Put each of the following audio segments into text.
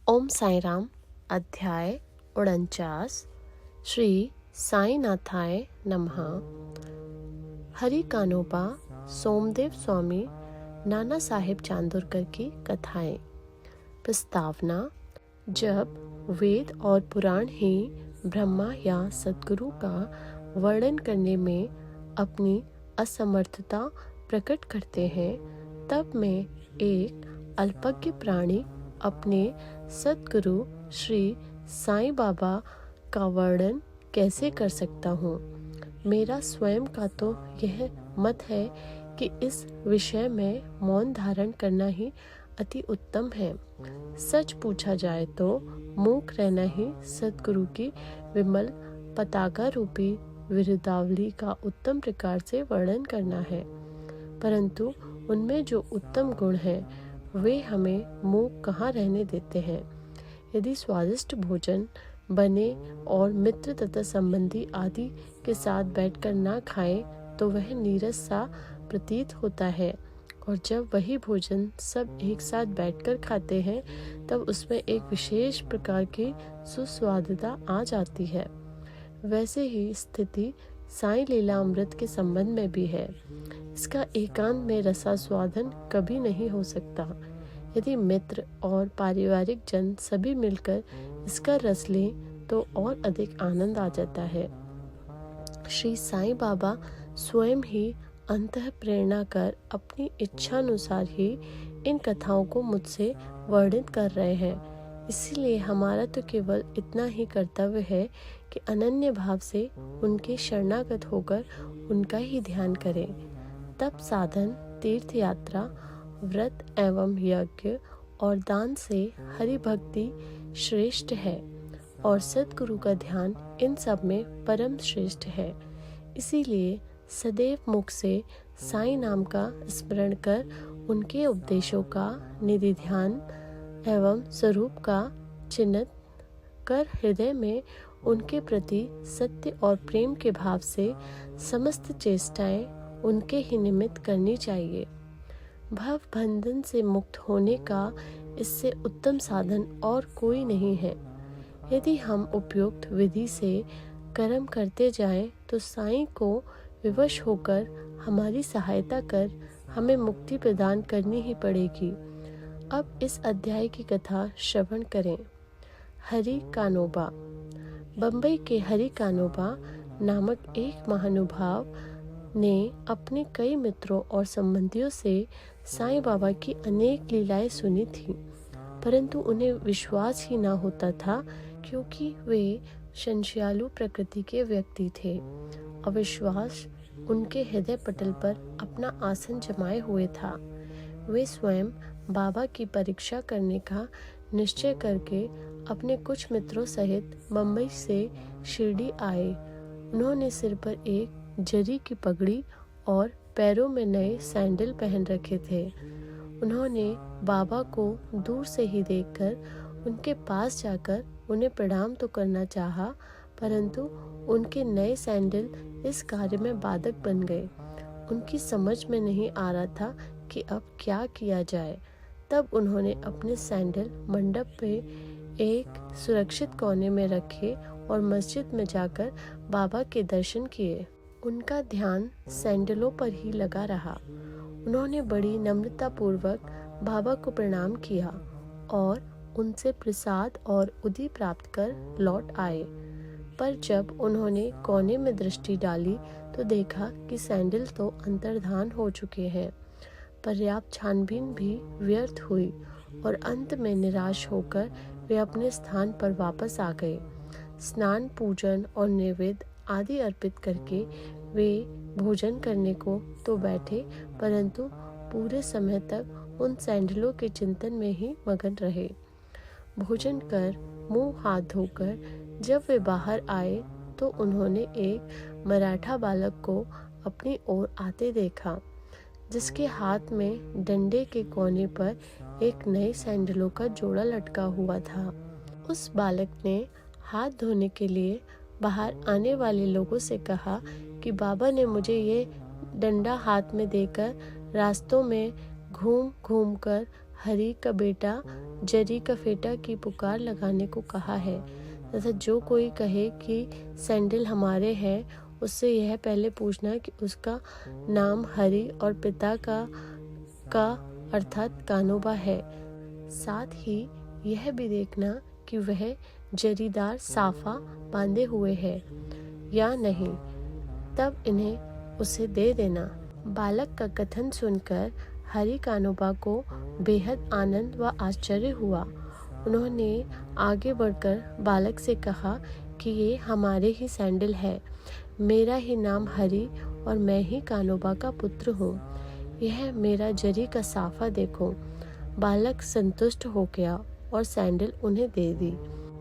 ओम साई राम। अध्याय 49। श्री साईनाथाय नमः। हरि कानोबा सोमदेव स्वामी नाना साहेब चांदोरकर की कथाएं। प्रस्तावना। जब वेद और पुराण ही ब्रह्मा या सद्गुरु का वर्णन करने में अपनी असमर्थता प्रकट करते हैं, तब मैं एक अल्पज्ञ प्राणी अपने सद्गुरु श्री साईं बाबा का वर्णन कैसे कर सकता हूँ। मेरा स्वयं का तो यह मत है कि इस विषय में मौन धारण करना ही अति उत्तम है। सच पूछा जाए तो मूक रहना ही सद्गुरु की विमल पताका रूपी विरुदावली का उत्तम प्रकार से वर्णन करना है, परंतु उनमें जो उत्तम गुण है वे हमें मूक कहाँ रहने देते हैं। यदि स्वादिष्ट भोजन बने और मित्र तथा संबंधी आदि के साथ बैठकर ना खाएं तो वह नीरस सा प्रतीत होता है, और जब वही भोजन सब एक साथ बैठकर खाते हैं तब उसमें एक विशेष प्रकार की सुस्वादुता आ जाती है। वैसे ही स्थिति साईं लीला अमृत के संबंध में भी है। इसका एकांत में रसास्वादन कभी नहीं हो सकता। यदि मित्र और पारिवारिक जन सभी मिलकर इसका रस लें तो और अधिक आनंद आ जाता है। श्री साईं बाबा स्वयं ही अंतः प्रेरणा कर अपनी इच्छानुसार ही इन कथाओं को मुझसे वर्णित कर रहे हैं। इसीलिए हमारा तो केवल इतना ही कर्तव्य है कि अनन्य भाव से उनके शरणागत होकर उनका ही ध्यान करें। तप साधन, तीर्थ यात्रा, व्रत एवं यज्ञ और दान से हरि भक्ति श्रेष्ठ है, और सद्गुरु का ध्यान इन सब में परम श्रेष्ठ है। इसीलिए सदैव मुख से साईं नाम का स्मरण कर उनके उपदेशों का निधि ध्यान एवं स्वरूप का चिन्हित कर हृदय में उनके प्रति सत्य और प्रेम के भाव से समस्त चेष्टाएं उनके ही निमित्त करनी चाहिए। भव बंधन से मुक्त होने का इससे उत्तम साधन और कोई नहीं है। यदि हम उपयुक्त विधि से कर्म करते जाएं तो साईं को विवश होकर हमारी सहायता कर हमें मुक्ति प्रदान करनी ही पड़ेगी। अब इस अध्याय की कथा श्रवण करें। हरि कानोबा। बम्बई के हरि कानोबा नामक एक महानुभाव ने अपने कई मित्रों और संबंधियों से साईं बाबा की अनेक लीलाएं सुनी थी, परंतु उन्हें विश्वास ही ना होता था, क्योंकि वे संशयालु प्रकृति के व्यक्ति थे। अविश्वास उनके हृदय पटल पर अपना आसन जमाए हुए था। वे स्वयं बाबा की परीक्षा करने का निश्चय करके अपने कुछ मित्रों सहित मुंबई से शिरडी आए। उन्होंने सिर पर एक जरी की पगड़ी और पैरों में नए सैंडल पहन रखे थे। उन्होंने बाबा को दूर से ही देखकर उनके पास जाकर उन्हें प्रणाम तो करना चाहा, परंतु उनके नए सैंडल इस कार्य में बाधक बन गए। उनकी समझ में नहीं आ रहा था कि अब क्या किया जाए। तब उन्होंने अपने सैंडल मंडप पे एक सुरक्षित कोने में रखे और मस्जिद में जाकर बाबा के दर्शन किए। उनका ध्यान सैंडलों पर ही लगा रहा। उन्होंने बड़ी नम्रता पूर्वक बाबा को प्रणाम किया और उनसे प्रसाद और उदी प्राप्त कर लौट आए। पर जब उन्होंने कोने में दृष्टि डाली तो देखा कि सैंडल तो अंतर्धान हो चुके हैं। पर्याप्त छानबीन भी व्यर्थ हुई और अंत में निराश होकर वे अपने स्थान पर वापस आ गए। स्नान, पूजन और नैवेद्य आदि अर्पित करके वे भोजन करने को तो बैठे, परंतु पूरे समय तक उन सैंडलों के चिंतन में ही मगन रहे। भोजन कर मुंह हाथ धोकर जब वे बाहर आए तो उन्होंने एक मराठा बालक को अपनी ओर आते देखा, जिसके हाथ में डंडे के कोने पर एक नए सैंडलों का जोड़ा लटका हुआ था। उस बालक ने हाथ धोने के लिए बाहर आने वाले लोगों से कहा कि बाबा ने मुझे ये डंडा हाथ में देकर रास्तों में घूम घूम कर हरि का बेटा जरी का फेटा की पुकार लगाने को कहा है तथा जो कोई कहे कि सैंडल हमारे हैं उससे यह पहले पूछना कि उसका नाम हरि और पिता का अर्थात कानोबा है। साथ ही यह भी देखना कि वह जरीदार साफा बांधे हुए है या नहीं, तब इन्हें उसे दे देना। बालक का कथन सुनकर हरि कानोबा को बेहद आनंद व आश्चर्य हुआ। उन्होंने आगे बढ़कर बालक से कहा कि ये हमारे ही सैंडल है, मेरा ही नाम हरि और मैं ही कानोबा का पुत्र हूँ। यह मेरा जरी का साफा देखो। बालक संतुष्ट हो गया और सैंडल उन्हें दे दी।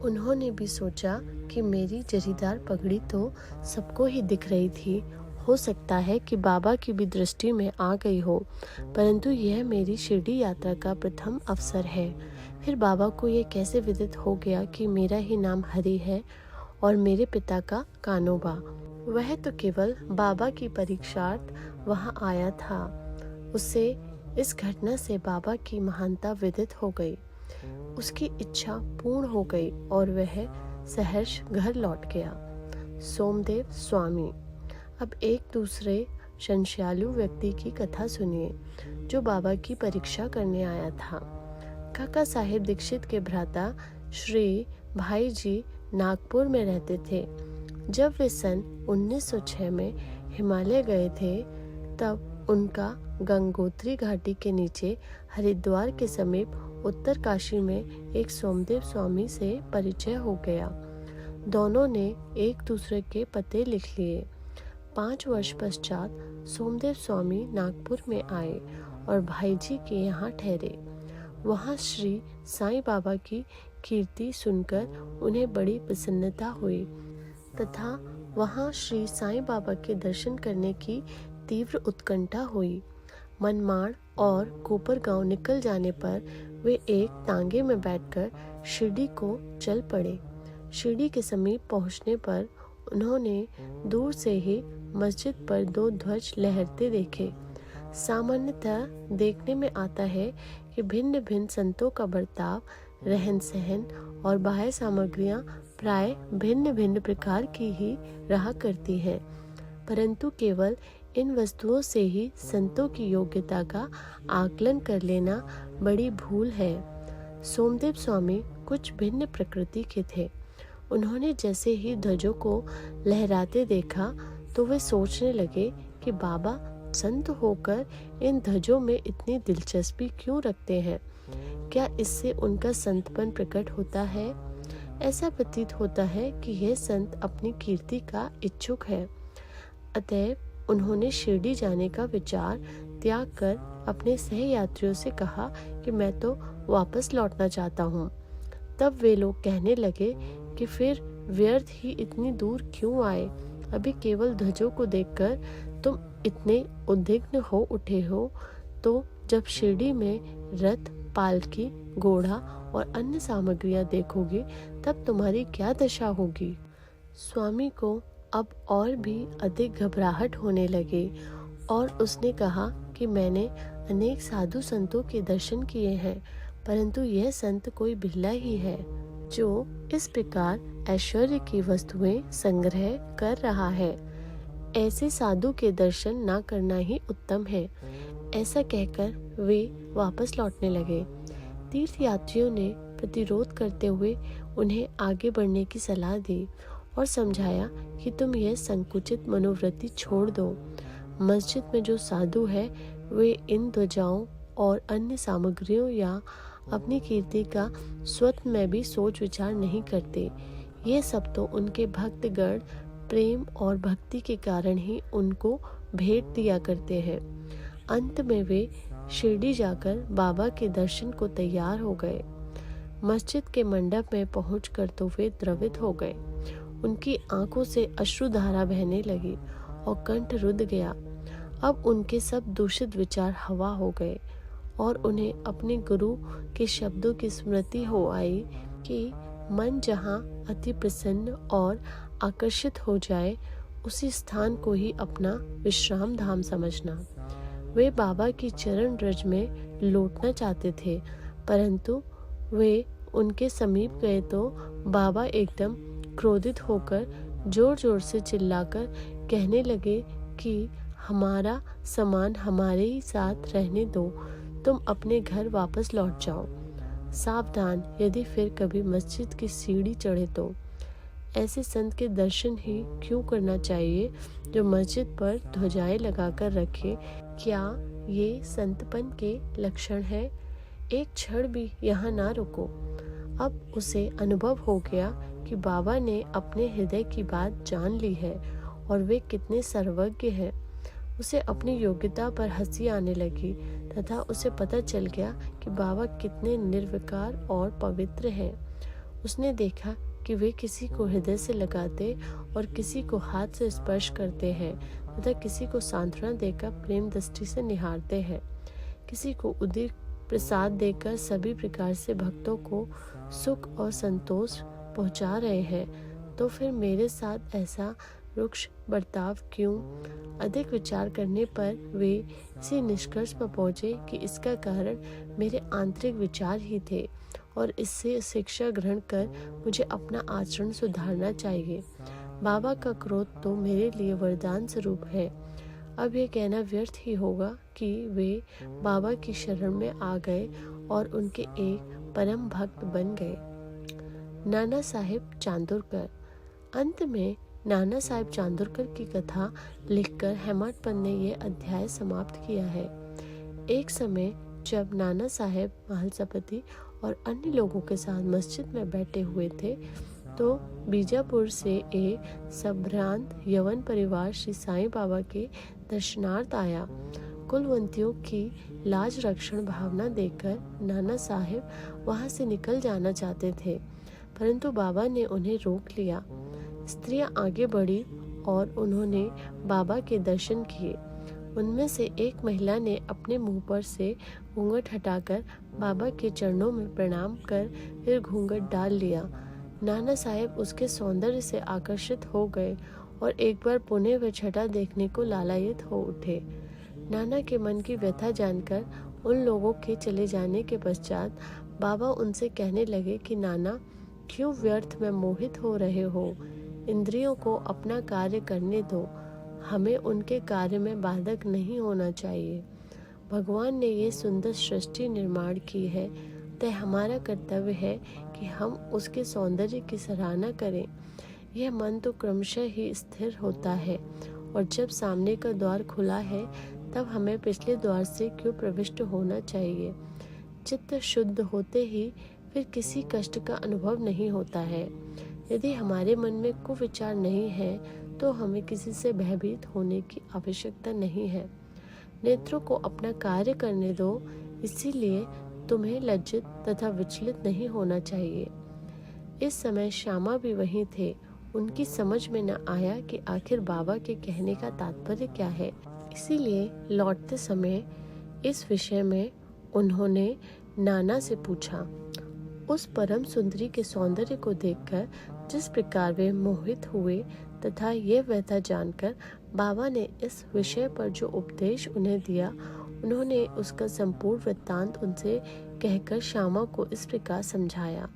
उन्होंने भी सोचा कि मेरी जरीदार पगड़ी तो सबको ही दिख रही थी, हो सकता है कि बाबा की भी दृष्टि में आ गई हो, परंतु यह मेरी शिरडी यात्रा का प्रथम अवसर है। फिर बाबा को यह कैसे विदित हो गया कि मेरा ही नाम हरि है और मेरे पिता का कानोबा। वह तो केवल बाबा की परीक्षार्थ वहां आया था। उसे इस घटना से बाबा की महानता विदित हो गई। उसकी इच्छा पूर्ण हो गई और वह सहर्ष घर लौट गया। सोमदेव स्वामी। अब एक दूसरे संशयालु व्यक्ति की कथा सुनिए जो बाबा की परीक्षा करने आया था। काका साहेब दीक्षित के भ्राता श्री भाई जी नागपुर में रहते थे। जब वे सन 1906 में हिमालय गए थे तब उनका गंगोत्री घाटी के नीचे हरिद्वार के समीप उत्तर काशी में एक सोमदेव स्वामी से परिचय हो गया। दोनों ने एक दूसरे के पते लिख लिए। 5 वर्ष पश्चात सोमदेव स्वामी नागपुर में आए और भाई जी के यहाँ ठहरे। वहाँ श्री साईं बाबा की कीर्ति सुनकर उन्हें बड़ी प्रसन्नता हुई तथा वहाँ श्री साईं बाबा के दर्शन करने की तीव्र उत्कंठा हुई। मनमाड़ और कोपरगांव निकल जाने पर वे एक तांगे में बैठकर शिरडी को चल पड़े। शिरडी के समीप पहुंचने पर उन्होंने दूर से ही मस्जिद पर 2 ध्वज लहरते देखे। सामान्यतः देखने में आता है कि भिन्न भिन्न संतों का बर्ताव, रहन सहन और बाह्य सामग्रियां प्राय भिन्न भिन्न प्रकार की ही रहा करती हैं, परंतु केवल इन वस्तुओं से ही संतों की योग्यता का आकलन कर लेना बड़ी भूल है। सोमदेव स्वामी कुछ भिन्न प्रकृति के थे। उन्होंने जैसे ही ध्वजों को लहराते देखा तो वे सोचने लगे कि बाबा संत होकर इन ध्वजों में इतनी दिलचस्पी क्यों रखते हैं? क्या इससे उनका संतपन प्रकट होता है? ऐसा प्रतीत होता है कि यह संत अपनी कीर्ति का इच्छुक है। अतएव उन्होंने शिरडी जाने का विचार त्याग कर अपने सहयात्रियों से कहा कि मैं तो वापस लौटना चाहता हूँ। तब वे लोग कहने लगे कि फिर व्यर्थ ही इतनी दूर क्यों आए? अभी केवल ध्वजों को देखकर तुम इतने उद्विग्न हो उठे हो, तो जब शिरडी में रथ, पालकी, घोड़ा और अन्य सामग्रियां देखोगे तब तुम्हारी क्या दशा होगी? स्वामी को अब और भी अधिक घबराहट होने लगे और उसने कहा कि मैंने अनेक साधु संतों के दर्शन किए हैं, परंतु यह संत कोई बिल्ला ही है जो इस प्रकार ऐश्वर्य की वस्तुएं संग्रह कर रहा है। ऐसे साधु के दर्शन ना करना ही उत्तम है। ऐसा कहकर वे वापस लौटने लगे। तीर्थयात्रियों ने प्रतिरोध करते हुए उन्हें आगे बढ़ने की सलाह दी और समझाया कि तुम यह संकुचित मनोवृत्ति छोड़ दो। मस्जिद में जो साधु है वे इन ध्वजाओं और अन्य सामग्रियों या अपनी कीर्ति का स्वतः में भी सोच विचार नहीं करते। ये सब तो उनके भक्तगण प्रेम और भक्ति के कारण ही उनको भेंट दिया करते हैं। अंत में वे शिरडी जाकर बाबा के दर्शन को तैयार हो गए। मस्जिद के मंडप में पहुंचकर तो वे द्रवित हो गए। उनकी आंखों से अश्रुधारा बहने लगी और कंठ रुंध गया। अब उनके सब दूषित विचार हवा हो गए और उन्हें अपने गुरु के शब्दों की स्मृति हो आई कि मन जहाँ अति प्रसन्न और आकर्षित हो जाए उसी स्थान को ही अपना विश्राम धाम समझना। वे बाबा की चरण रज में लौटना चाहते थे, परंतु वे उनके समीप गए तो बाबा एकदम क्रोधित होकर जोर जोर से चिल्लाकर कहने लगे कि हमारा सामान हमारे ही साथ रहने दो, तुम अपने घर वापस लौट जाओ। सावधान, यदि फिर कभी मस्जिद की सीढ़ी चढ़े तो। ऐसे संत के दर्शन ही क्यों करना चाहिए जो मस्जिद पर ध्वजाएं लगाकर रखे? क्या ये संतपन के लक्षण है? एक क्षण भी यहाँ ना रुको। अब उसे अनुभव हो गया कि बाबा ने अपने हृदय की बात जान ली है और वे कितने सर्वज्ञ हैं। उसे अपनी योग्यता पर हंसी आने लगी तथा उसे पता चल गया कि बाबा कितने निर्विकार और पवित्र हैं। उसने देखा कि वे किसी को हृदय से लगाते और किसी को हाथ से स्पर्श करते हैं तथा किसी को सांत्वना देकर प्रेम दृष्टि से निहारते हैं, किसी को उदित प्रसाद देकर सभी प्रकार से भक्तों को सुख और संतोष पहुंचा रहे हैं। तो फिर मेरे साथ ऐसा रुक्ष बर्ताव क्यों? अधिक विचार करने पर वे इसी निष्कर्ष पर पहुंचे कि इसका कारण मेरे आंतरिक विचार ही थे और इससे शिक्षा ग्रहण कर मुझे अपना आचरण सुधारना चाहिए। बाबा का क्रोध तो मेरे लिए वरदान स्वरूप है। अब यह कहना व्यर्थ ही होगा कि वे बाबा की शरण में आ गए और उनके एक परम भक्त बन गए। नाना साहेब चांदोरकर। अंत में नाना साहेब चांदोरकर की कथा लिखकर हेमाडपंत ने यह अध्याय समाप्त किया है। एक समय जब नाना साहेब महालसापति और अन्य लोगों के साथ मस्जिद में बैठे हुए थे तो बीजापुर से एक संभ्रांत यवन परिवार श्री साईं बाबा के दर्शनार्थ आया। कुलवंतियों की लाज रक्षण भावना देखकर नाना साहेब वहां से निकल जाना चाहते थे, परंतु बाबा ने उन्हें रोक लिया। स्त्रियां आगे बढ़ी और उन्होंने बाबा के दर्शन किए। उनमें से एक महिला ने अपने मुंह पर से घूंघट हटाकर बाबा के चरणों में प्रणाम कर फिर घूंघट डाल लिया। नाना साहेब उसके सौंदर्य से आकर्षित हो गए और एक बार पुनः वह छटा देखने को लालायित हो उठे। नाना के मन की व्यथा जानकर उन लोगों के चले जाने के पश्चात बाबा उनसे कहने लगे कि नाना, क्यों व्यर्थ में मोहित हो रहे हो? इंद्रियों को अपना कार्य करने दो, हमें उनके कार्य में बाधक नहीं होना चाहिए। भगवान ने ये सुंदर सृष्टि निर्माण की है, तय हमारा कर्तव्य है कि हम उसके सौंदर्य की सराहना करें। यह मन तो क्रमशः ही स्थिर होता है और जब सामने का द्वार खुला है तब हमें पिछले द्वार से क्यों प्रविष्ट होना चाहिए? चित्त शुद्ध होते ही फिर किसी कष्ट का अनुभव नहीं होता है। यदि हमारे मन में कुविचार नहीं है तो हमें किसी से भयभीत होने की आवश्यकता नहीं है। नेत्रों को अपना कार्य करने दो, इसीलिए तुम्हें लज्जित तथा विचलित नहीं होना चाहिए। इस समय श्यामा भी वहीं थे। उनकी समझ में न आया कि आखिर बाबा के कहने का तात्पर्य क्या है, इसीलिए लौटते समय इस विषय में उन्होंने नाना से पूछा। उस परम सुंदरी के सौंदर्य को देखकर जिस प्रकार वे मोहित हुए तथा ये व्यथा जानकर बाबा ने इस विषय पर जो उपदेश उन्हें दिया, उन्होंने उसका संपूर्ण वृत्तांत उनसे कहकर श्यामा को इस प्रकार समझाया।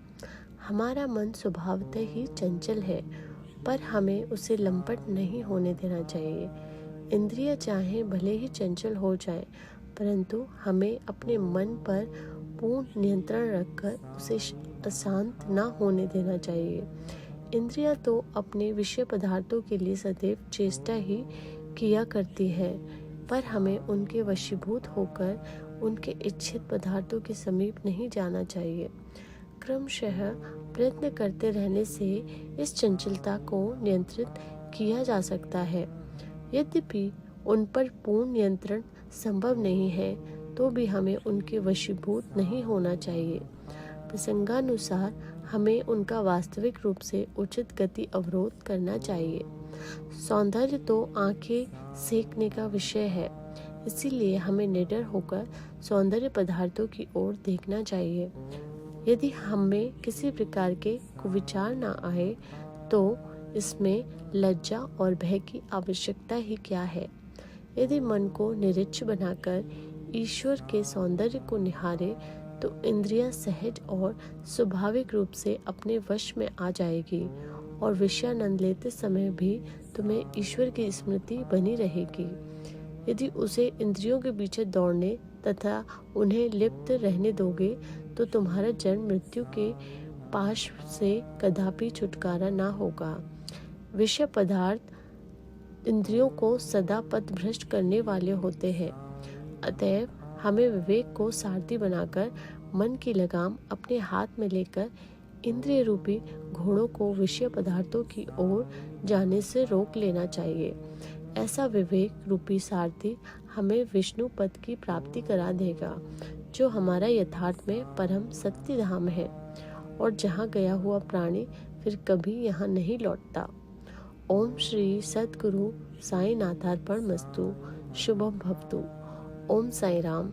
हमारा मन स्वभावतः ही चंचल है, पर हमें उसे लंपट नहीं होने देना चाहिए। इंद्रिय चाहे भले ही चंचल हो जाएं, परंतु हमें अपने मन पर पूर्ण नियंत्रण रखकर उसे अशांत न होने देना चाहिए। इंद्रियां तो अपने विषय पदार्थों के लिए सदैव चेष्टा ही किया करती है, पर हमें उनके वशीभूत होकर उनके इच्छित पदार्थों के समीप नहीं जाना चाहिए। क्रमशः प्रयत्न करते रहने से इस चंचलता को नियंत्रित किया जा सकता है। यद्यपि उन पर पूर्ण नियंत्रण संभव नहीं है, तो भी हमें उनके वशीभूत नहीं होना चाहिए। प्रसंगानुसार हमें उनका वास्तविक रूप से उचित गति अवरोध करना चाहिए। सौंदर्य तो आंखें सेकने का विषय है, इसीलिए हमें निडर होकर सौंदर्य पदार्थों की ओर देखना चाहिए। यदि हमें किसी प्रकार के कुविचार न आए तो इसमें लज्जा और भय की आवश्यकता ही क्या है? यदि मन को निरीक्ष बनाकर ईश्वर के सौंदर्य को निहारे तो इंद्रियां सहज और स्वाभाविक रूप से अपने वश में आ जाएगी और विषयानंद लेते समय भी तुम्हें ईश्वर की स्मृति बनी रहेगी। यदि उसे इंद्रियों के पीछे दौड़ने तथा उन्हें लिप्त रहने दोगे तो तुम्हारा जन्म मृत्यु के पाश से कदापि छुटकारा ना होगा। विषय पदार्थ इंद्रियों को सदा पथभ्रष्ट करने वाले होते हैं। अतएव हमें विवेक को सारथी बनाकर मन की लगाम अपने हाथ में लेकर इंद्रिय रूपी घोड़ों को विषय पदार्थों की ओर जाने से रोक लेना चाहिए। ऐसा विवेक रूपी सारथी हमें विष्णु पद की प्राप्ति करा देगा, जो हमारा यथार्थ में परम शक्ति धाम है और जहाँ गया हुआ प्राणी फिर कभी यहाँ नहीं लौटता। ओम श्री सद्गुरु साईनाथार्पणमस्तु। शुभम भवतु। ओम साई राम।